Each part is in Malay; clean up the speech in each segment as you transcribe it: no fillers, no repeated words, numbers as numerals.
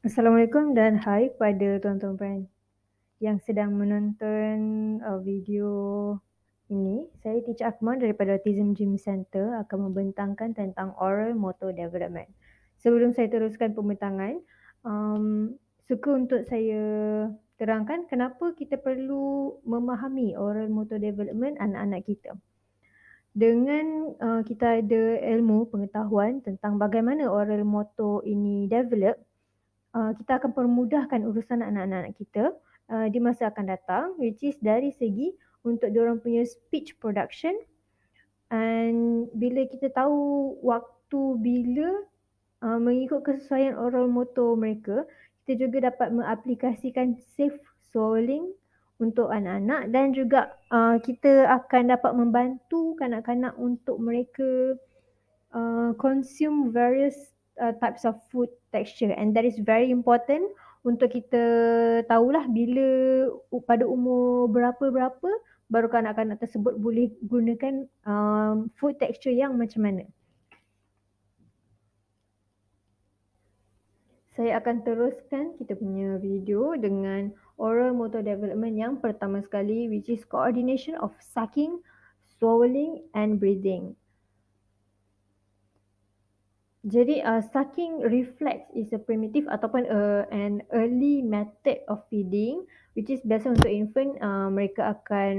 Assalamualaikum dan hai kepada tuan-tuan yang sedang menonton video ini. Saya Teacher Akmal daripada Autism Gym Center akan membentangkan tentang Oral Motor Development. Sebelum saya teruskan pembentangan, suka untuk saya terangkan kenapa kita perlu memahami Oral Motor Development anak-anak kita. Dengan kita ada ilmu pengetahuan tentang bagaimana oral motor ini develop, kita akan permudahkan urusan anak-anak kita di masa akan datang, which is dari segi untuk diorang punya speech production, and bila kita tahu waktu bila mengikut kesesuaian oral motor mereka, kita juga dapat mengaplikasikan safe swallowing untuk anak-anak, dan juga kita akan dapat membantu kanak-kanak untuk mereka consume various types of food texture, and that is very important untuk kita tahulah bila pada umur berapa-berapa baru kanak-kanak tersebut boleh gunakan food texture yang macam mana. Saya akan teruskan kita punya video dengan oral motor development yang pertama sekali, which is coordination of sucking, swallowing and breathing. Jadi sucking reflex is a primitive ataupun an early method of feeding, which is biasa untuk infant, mereka akan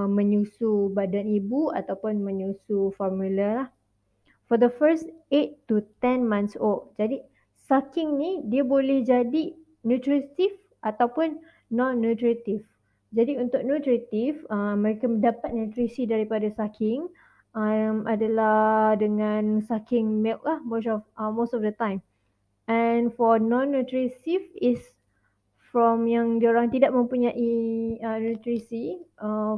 menyusu badan ibu ataupun menyusu formula lah. For the first 8 to 10 months old. Jadi sucking ni dia boleh jadi nutritive ataupun non-nutritive. Jadi untuk nutritive, mereka mendapat nutrisi daripada sucking adalah dengan sucking milk lah most of the time. And for non-nutritive is from yang diorang tidak mempunyai nutrisi,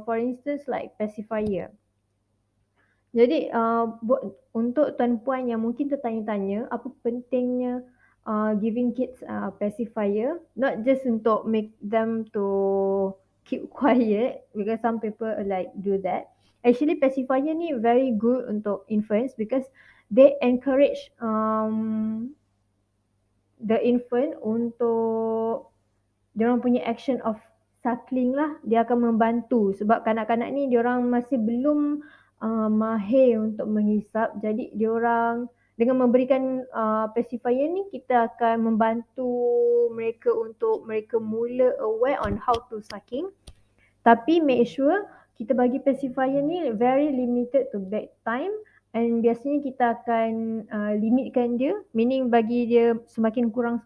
for instance like pacifier. Jadi untuk tuan-puan yang mungkin tertanya-tanya apa pentingnya giving kids pacifier, not just untuk make them to keep quiet, because some people like do that. Actually pacifier ni very good untuk infants because they encourage the infant untuk diorang punya action of suckling lah. Dia akan membantu sebab kanak-kanak ni diorang masih belum mahir untuk menghisap. Jadi diorang dengan memberikan pacifier ni, kita akan membantu mereka untuk mereka mula aware on how to sucking. Tapi make sure kita bagi pacifier ni very limited to bedtime, and biasanya kita akan limitkan dia, meaning bagi dia semakin kurang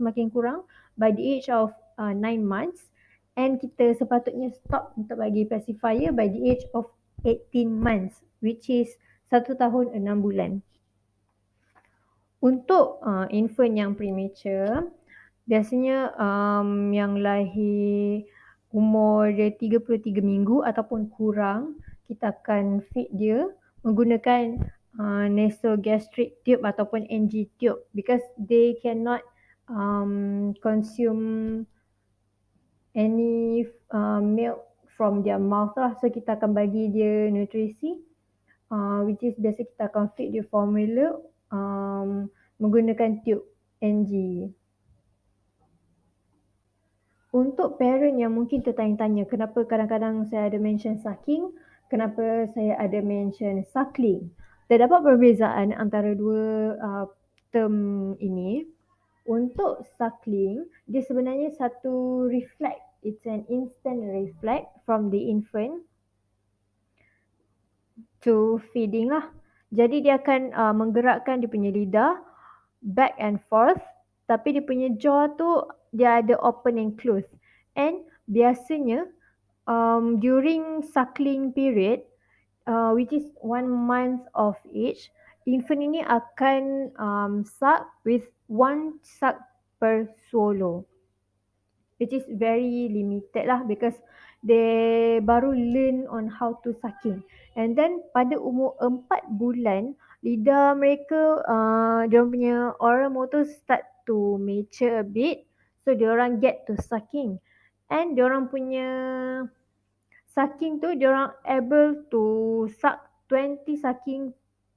by the age of 9 months, and kita sepatutnya stop untuk bagi pacifier by the age of 18 months, which is 1 tahun 6 bulan. Untuk infant yang premature, biasanya yang lahir umur dia 33 minggu ataupun kurang, kita akan feed dia menggunakan nasogastric tube ataupun NG tube, because they cannot consume any milk from their mouth lah. So kita akan bagi dia nutrisi, which is biasa kita akan feed dia formula menggunakan tube NG. Untuk parent yang mungkin tertanya-tanya kenapa kadang-kadang saya ada mention sucking, kenapa saya ada mention suckling. Terdapat perbezaan antara dua term ini. Untuk suckling, dia sebenarnya satu reflex. It's an instant reflex from the infant to feeding lah. Jadi dia akan menggerakkan dia punya lidah back and forth, tapi dia punya jaw tu dia ada open and close. And biasanya during suckling period, which is 1 month of age, infant ini akan suck with 1 suck per swallow, which is very limited lah because they baru learn on how to sucking. And then pada umur 4 bulan, lidah mereka, diorang punya oral motor start to mature a bit, so diorang get to sucking. And diorang punya sucking tu, diorang able to suck 20 sucking,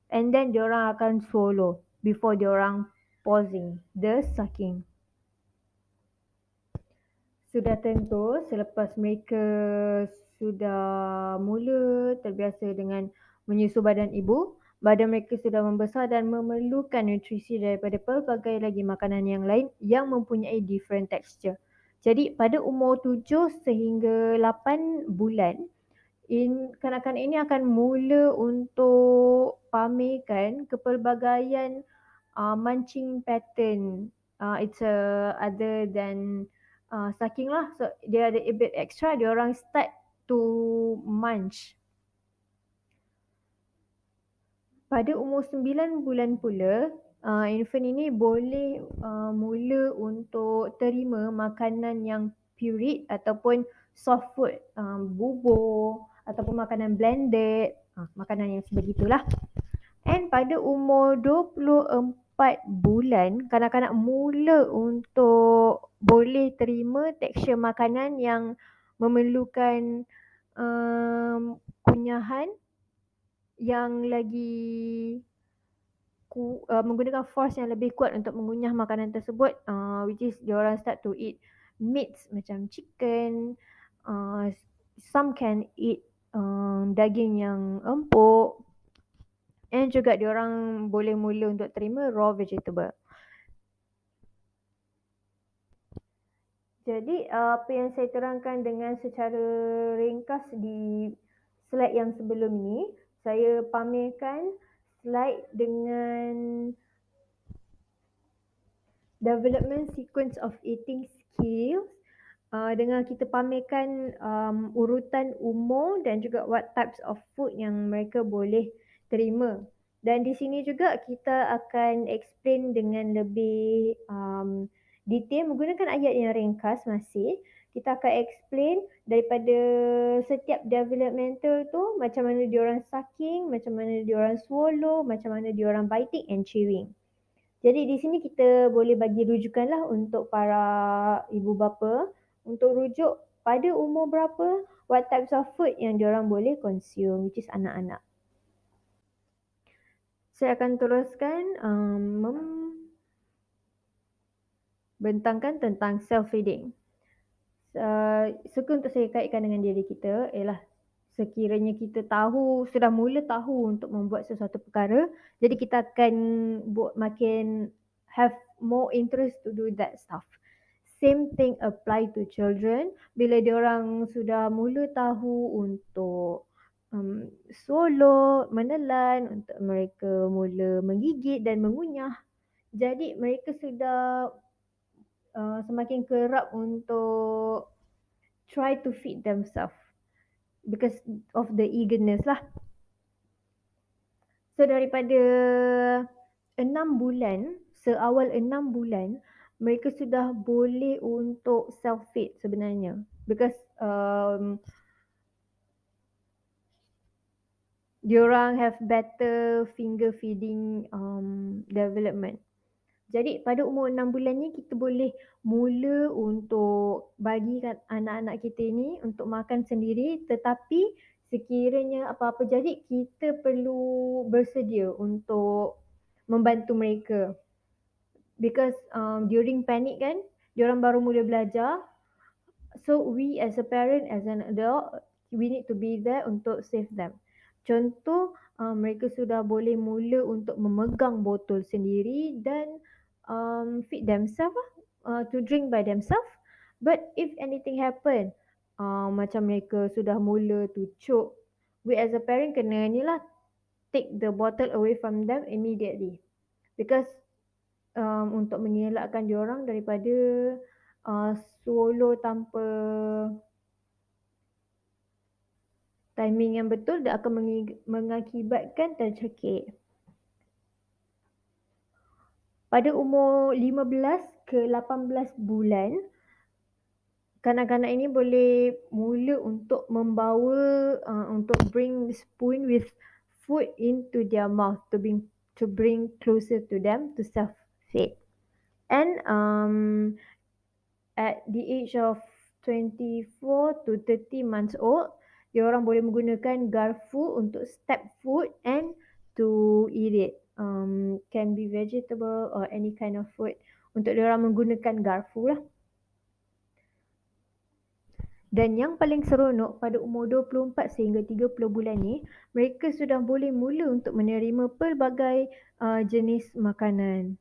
and then diorang akan swallow before diorang pausing the sucking. Sudah tentu selepas mereka sudah mula terbiasa dengan menyusu badan ibu, badan mereka sudah membesar dan memerlukan nutrisi daripada pelbagai lagi makanan yang lain yang mempunyai different texture. Jadi pada umur 7 sehingga 8 bulan, kanak-kanak ini akan mula untuk pamerkan kepelbagaian munching pattern. It's other than sucking lah. So dia ada a bit extra, dia orang start to munch. Pada umur 9 bulan pula, infant ini boleh mula untuk terima makanan yang pureed ataupun soft food, bubur ataupun makanan blended, makanan yang sebegitulah. And pada umur 24 bulan, kanak-kanak mula untuk boleh terima tekstur makanan yang memerlukan kunyahan yang lagi menggunakan force yang lebih kuat untuk mengunyah makanan tersebut, which is diorang start to eat meats macam chicken, some can eat daging yang empuk, and juga diorang boleh mula untuk terima raw vegetable. Jadi apa yang saya terangkan dengan secara ringkas di slide yang sebelum ini, saya pamerkan slide dengan development sequence of eating skills, dengan kita pamerkan urutan umur dan juga what types of food yang mereka boleh terima. Dan di sini juga kita akan explain dengan lebih detail menggunakan ayat yang ringkas masih. Kita akan explain daripada setiap developmental tu, macam mana diorang sucking, macam mana diorang swallow, macam mana diorang biting and chewing. Jadi di sini kita boleh bagi rujukanlah untuk para ibu bapa untuk rujuk pada umur berapa, what types of food yang diorang boleh consume, which is anak-anak. Saya akan teruskan membentangkan tentang self-feeding. Suka untuk saya kaitkan dengan diri kita ialah sekiranya kita sudah mula tahu untuk membuat sesuatu perkara, jadi kita akan makin have more interest to do that stuff. Same thing apply to children. Bila diorang sudah mula tahu untuk swallow, menelan, untuk mereka mula menggigit dan mengunyah, jadi mereka sudah semakin kerap untuk try to feed themselves because of the eagerness lah. So daripada 6 bulan, seawal 6 bulan, mereka sudah boleh untuk self-feed sebenarnya. Because diorang have better finger feeding development. Jadi pada umur 6 bulan ni kita boleh mula untuk bagikan anak-anak kita ni untuk makan sendiri, tetapi sekiranya apa-apa jadi kita perlu bersedia untuk membantu mereka. Because during panic kan, diorang baru mula belajar. So we as a parent, as an adult, we need to be there untuk save them. Contoh, mereka sudah boleh mula untuk memegang botol sendiri dan feed themselves to drink by themselves. But if anything happen, macam mereka sudah mula to choke, we as a parent kena ni lah, take the bottle away from them immediately. Because untuk mengelakkan diorang daripada swallow tanpa timing yang betul, dia akan mengakibatkan tercekik. Pada umur 15 ke 18 bulan, kanak-kanak ini boleh mula untuk membawa untuk bring spoon with food into their mouth to bring closer to them to self-feed. And at the age of 24 to 30 months old, diorang boleh menggunakan garfu untuk step food and to eat it. Can be vegetable or any kind of food. Untuk diorang menggunakan garfu lah. Dan yang paling seronok pada umur 24 sehingga 30 bulan ni, mereka sudah boleh mula untuk menerima pelbagai jenis makanan.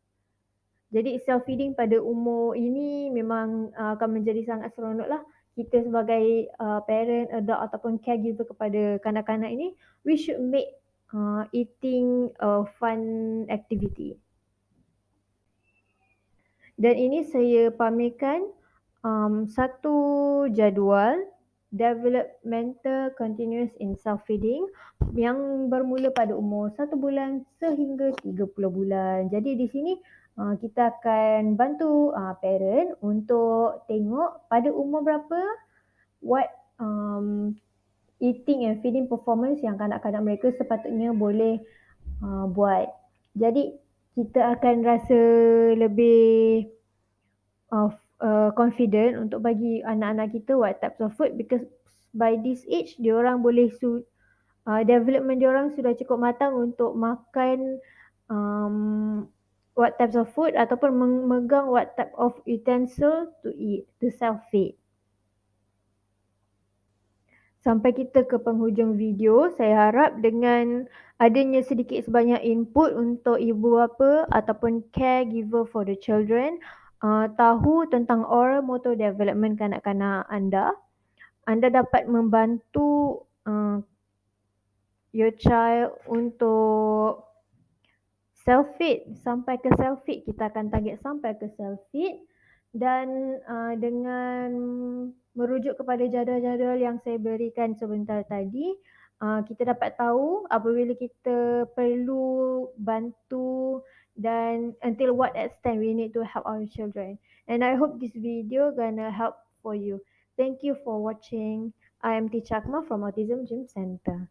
Jadi self-feeding pada umur ini memang akan menjadi sangat seronok lah. Kita sebagai parent, adult ataupun caregiver kepada kanak-kanak ini, we should make eating a fun activity. Dan ini saya pamerkan satu jadual developmental continuous in self-feeding yang bermula pada umur 1 bulan sehingga 30 bulan. Jadi di sini kita akan bantu parent untuk tengok pada umur berapa what eating and feeding performance yang kanak-kanak mereka sepatutnya boleh buat. Jadi kita akan rasa lebih confident untuk bagi anak-anak kita what types of food because by this age diorang boleh development diorang sudah cukup matang untuk makan what types of food ataupun memegang what type of utensil to eat, to self-feed. Sampai kita ke penghujung video, saya harap dengan adanya sedikit sebanyak input untuk ibu bapa ataupun caregiver for the children tahu tentang oral motor development kanak-kanak anda. Anda dapat membantu your child untuk self-feed, sampai ke self-feed. Kita akan target sampai ke self-feed dan dengan merujuk kepada jadual-jadual yang saya berikan sebentar tadi, kita dapat tahu apabila kita perlu bantu dan until what extent we need to help our children. And I hope this video gonna help for you. Thank you for watching. I am Teacher Akmal from Autism Gym Center.